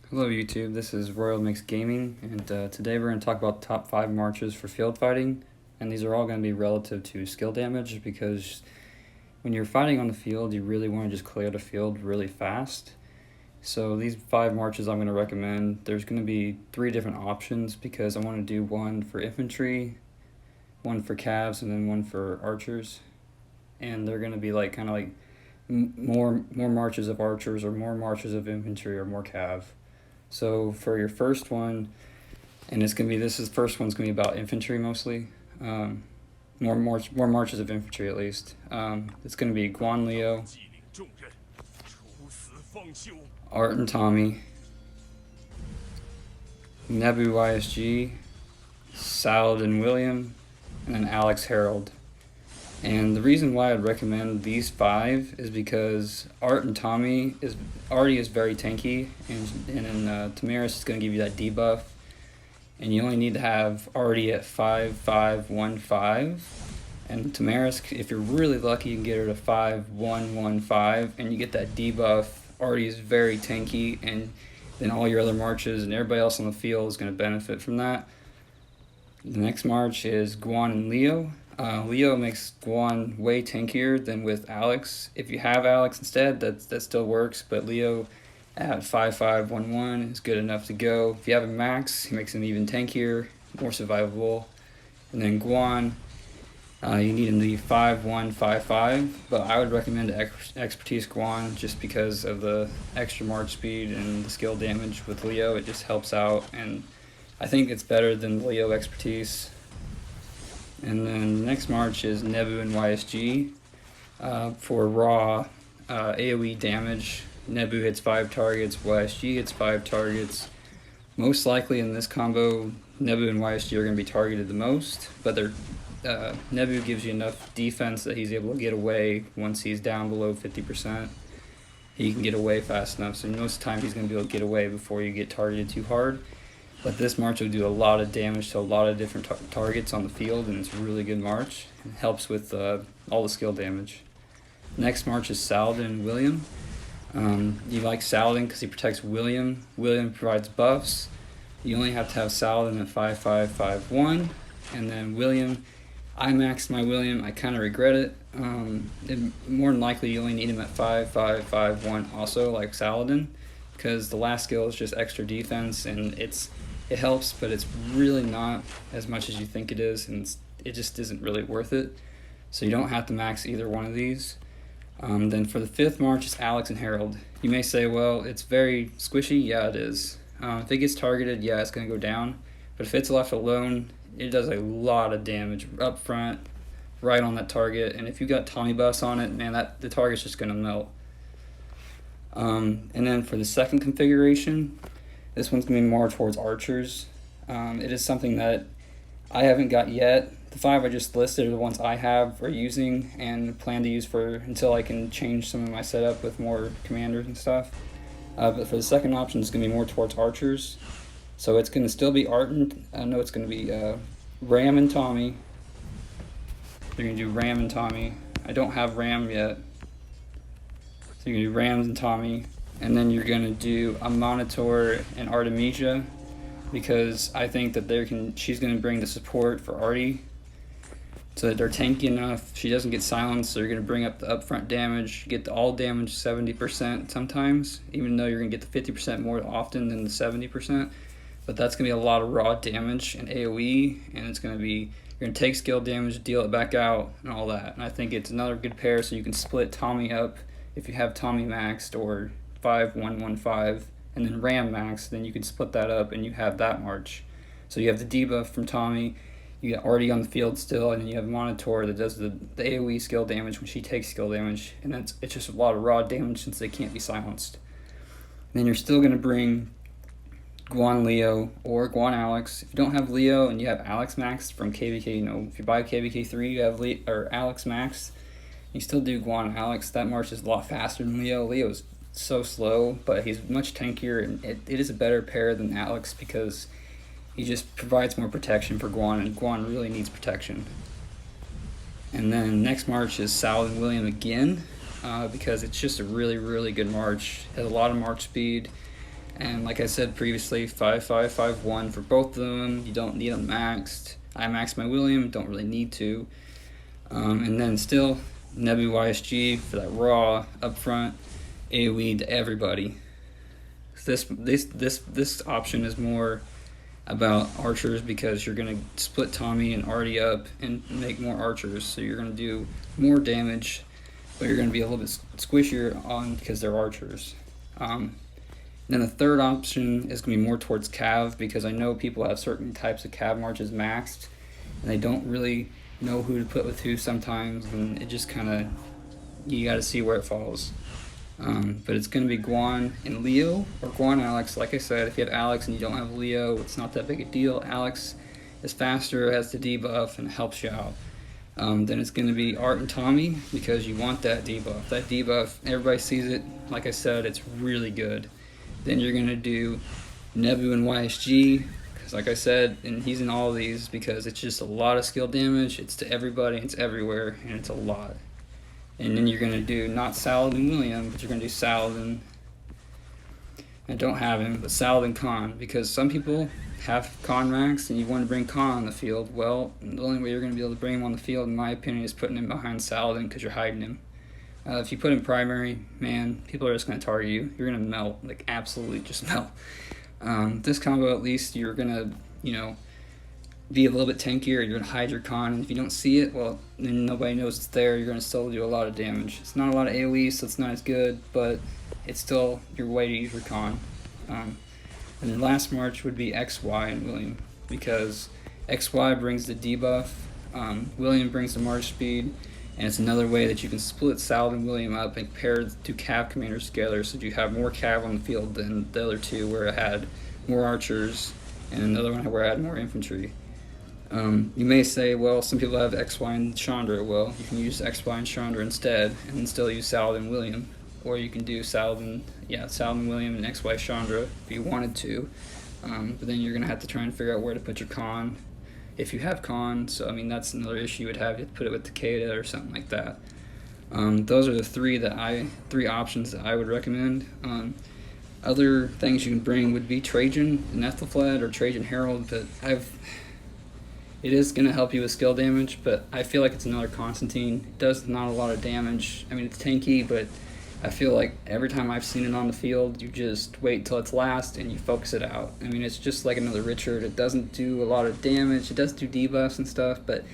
Hello YouTube, this is Royal Mix Gaming, and today we're going to talk about the top 5 marches for field fighting, and these are all going to be relative to skill damage, because when you're fighting on the field you really want to just clear the field really fast. So these 5 marches I'm going to recommend, there's going to be 3 different options, because I want to do one for infantry, one for cavs, and then one for archers, and they're going to be like kind of like more marches of archers or more marches of infantry or more cav. So for your first one, and it's gonna be first one's gonna be about infantry mostly, more marches of infantry at least. It's gonna be Guan and Leo, Art and Tommy, Nebu YSG, Salad and William, and then Alex Harold. And the reason why I'd recommend these 5 is because Art and Tommy is very tanky, and then Tamaris is going to give you that debuff, and you only need to have Artie at 5-5-1-5, and Tamaris, if you're really lucky, you can get her to 5-1-1-5, and you get that debuff. Artie is very tanky, and then all your other marches and everybody else on the field is going to benefit from that. The next march is Guan and Leo. Leo makes Guan way tankier than with Alex. If you have Alex instead, that still works, but Leo at 5-5-1-1 is good enough to go. If you have a max, he makes him even tankier, more survivable. And then Guan, you need him to be 5-1-5-5, but I would recommend Expertise Guan just because of the extra march speed and the skill damage with Leo. It just helps out, and I think it's better than Leo Expertise. And then the next march is Nebu and YSG. For raw AoE damage, Nebu hits 5 targets, YSG hits 5 targets. Most likely in this combo, Nebu and YSG are going to be targeted the most, but Nebu gives you enough defense that he's able to get away once he's down below 50%. He can get away fast enough, so most of the time he's going to be able to get away before you get targeted too hard. But this march will do a lot of damage to a lot of different targets on the field, and it's a really good march. It helps with all the skill damage. Next march is Saladin and William. You like Saladin because he protects William. William provides buffs. You only have to have Saladin at 5-5-5-1. And then William, I maxed my William. I kind of regret it. More than likely you only need him at 5-5-5-1 also, like Saladin, because the last skill is just extra defense, and it helps, but it's really not as much as you think it is, and it just isn't really worth it. So you don't have to max either one of these. Then for the 5th march is Alex and Harold. You may say, well, it's very squishy. Yeah, it is. If it gets targeted, yeah, it's going to go down. But if it's left alone, it does a lot of damage up front, right on that target. And if you got Tommy buffs on it, man, the target's just going to melt. And then for the 2nd configuration, this one's going to be more towards archers. It is something that I haven't got yet. The 5 I just listed are the ones I have or using and plan to use until I can change some of my setup with more commanders and stuff. But for the 2nd option, it's going to be more towards archers. So it's going to still be it's going to be Ram and Tommy. They're going to do Ram and Tommy. I don't have Ram yet. So you're going to do Rams and Tommy, and then you're going to do a Monitor and Artemisia, because I think that she's going to bring the support for Artie, so that they're tanky enough. She doesn't get silenced, so you're going to bring up the upfront damage, get the all damage 70% sometimes, even though you're going to get the 50% more often than the 70%. But that's going to be a lot of raw damage and AoE, and you're going to take skill damage, deal it back out, and all that. And I think it's another good pair, so you can split Tommy up. If you have Tommy maxed or 5-1-1-5 and then Ram maxed, then you can split that up and you have that march. So you have the debuff from Tommy, you got Artie on the field still, and then you have Monitor that does the AoE skill damage when she takes skill damage, and it's just a lot of raw damage since they can't be silenced. And then you're still going to bring Guan Leo or Guan Alex. If you don't have Leo and you have Alex maxed from KVK, if you buy KVK 3, you have Alex maxed. You still do Guan and Alex. That march is a lot faster than Leo. Leo's so slow, but he's much tankier, and it is a better pair than Alex because he just provides more protection for Guan, and Guan really needs protection. And then next march is Salad and William again, because it's just a really, really good march. It has a lot of march speed. And like I said previously, 5-5-5-1 for both of them. You don't need them maxed. I maxed my William, don't really need to. And then still, Nebu YSG for that raw up front, AoE to everybody. This option is more about archers because you're gonna split Tommy and Artie up and make more archers, so you're gonna do more damage, but you're gonna be a little bit squishier on because they're archers. Then the third option is gonna be more towards cav, because I know people have certain types of cav marches maxed and they don't really know who to put with who sometimes, and it just kind of, you got to see where it falls. But it's going to be Guan and Leo, or Guan and Alex. Like I said, if you have Alex and you don't have Leo, it's not that big a deal. Alex is faster, has the debuff, and helps you out. Then it's going to be Art and Tommy, because you want that debuff. That debuff, everybody sees it. Like I said, it's really good. Then you're going to do Nebu and YSG, because like I said, and he's in all of these because it's just a lot of skill damage. It's to everybody, it's everywhere, and it's a lot. And then you're going to do not Saladin William, but you're going to do Saladin. I don't have him, but Saladin Khan, because some people have Khan max and you want to bring Khan on the field. Well, the only way you're going to be able to bring him on the field, in my opinion, is putting him behind Saladin, because you're hiding him. If you put him primary, man, people are just going to target you. You're going to melt, like absolutely just melt. This combo, at least, you're going to, be a little bit tankier. You're going to hide your Khan, and if you don't see it, well, then nobody knows it's there. You're going to still do a lot of damage. It's not a lot of AoE, so it's not as good, but it's still your way to use your Khan. And the last march would be XY and William, because XY brings the debuff, William brings the march speed, and it's another way that you can split Saladin and William up and pair the two cav commanders together, so you have more cav on the field than the other two, where it had more archers, and another one where it had more infantry. You may say, well, some people have XY and Chandra. Well, you can use XY and Chandra instead, and then still use Saladin and William. Or you can do Saladin William and XY Chandra if you wanted to. But then you're going to have to try and figure out where to put your Khan, if you have Khan. So, I mean, that's another issue you would have. You have to put it with Takeda or something like that. Those are the three options that I would recommend. Other things you can bring would be Trajan and Ethelfled or Trajan Herald, but it is going to help you with skill damage, but I feel like it's another Constantine. It does not a lot of damage. I mean, it's tanky, but I feel like every time I've seen it on the field, you just wait till it's last and you focus it out. I mean, it's just like another Richard. It doesn't do a lot of damage. It does do debuffs and stuff, but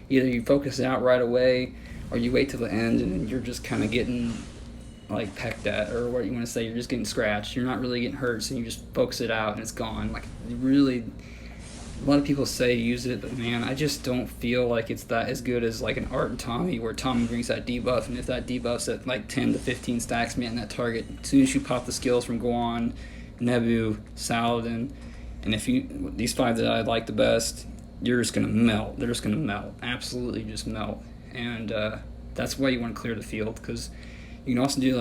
either you focus it out right away or you wait till the end and you're just kind of getting like pecked at, or what you want to say, you're just getting scratched. You're not really getting hurt, so you just focus it out and it's gone. Like, really, a lot of people say use it, but man, I just don't feel like it's that as good as like an Art and Tommy, where Tommy brings that debuff, and if that debuff's at like 10 to 15 stacks, man, that target, as soon as you pop the skills from Guan, Nebu, Saladin, and if you, these five that I like the best, you're just going to melt. They're just going to melt. Absolutely just melt. And that's why you want to clear the field, because you can also do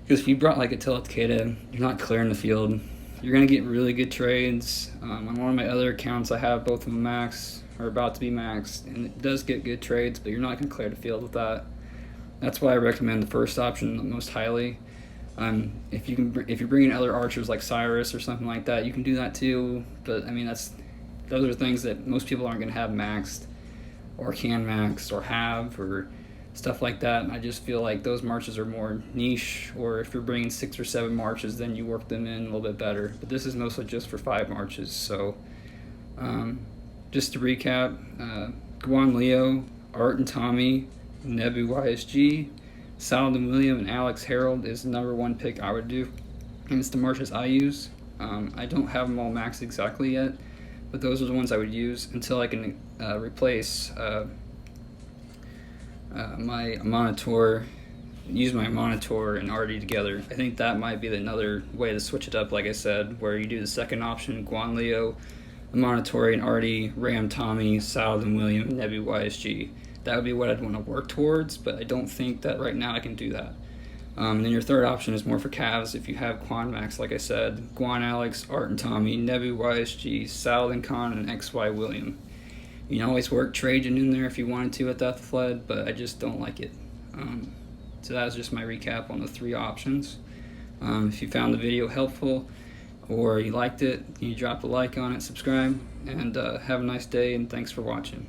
because if you brought like Attila Takeda, you're not clearing the field. You're going to get really good trades. On one of my other accounts, I have both of them maxed, or about to be maxed, and it does get good trades, but you're not going to clear the field with that. That's why I recommend the first option the most highly. If you're bringing other archers like Cyrus or something like that, you can do that too, but I mean, those are things that most people aren't going to have maxed, or can max, or have, or stuff like that. And I just feel like those marches are more niche, or if you're bringing 6 or 7 marches, then you work them in a little bit better. But this is mostly just for 5 marches. So just to recap, Guan Leo, Art and Tommy, Nebu YSG, Saladin William, and Alex Harold is the number 1 pick I would do, and it's the marches I use. I don't have them all maxed exactly yet, but those are the ones I would use until I can replace my Monitor, use my Monitor and Artie together. I think that might be another way to switch it up, like I said, where you do the second option, Guan Leo, the Monitor and Artie, Ram Tommy, Saladin William, and Nebu YSG. That would be what I'd want to work towards, but I don't think that right now I can do that. Then your third option is more for calves. If you have Quan Max, like I said, Guan Alex, Art and Tommy, Nebu YSG, Saladin Khan, and XY William. You can always work Trajan in there if you wanted to at that Fled, but I just don't like it. So that was just my recap on the 3 options. If you found the video helpful or you liked it, you drop a like on it, subscribe, and have a nice day, and thanks for watching.